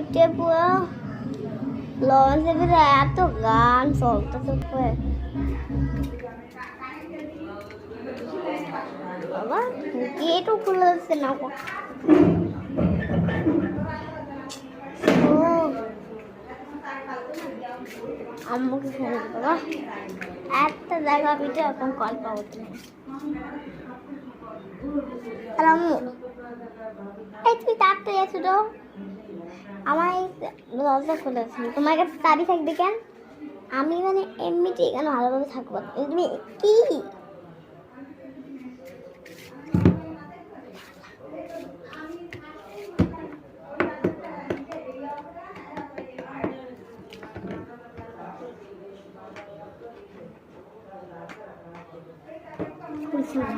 লাইটে পুরো লঞ্চের ভিতরে এত গান চলতেছে। বাবা গেটও খুলে যাচ্ছে না। আম্মুকে ফোন বাবা একটা জায়গা ভিতরে এখন কল পাবো তুমি। আম্মু এই তুই তাড়াতাড়ি এসো তো, আমার দরজা খুলেছি। তোমার কাছে চাবি থাকবে কেন? আমি মানে এমনিতেই এখানে ভালোভাবে থাকবো। তুমি কি খুলছি না।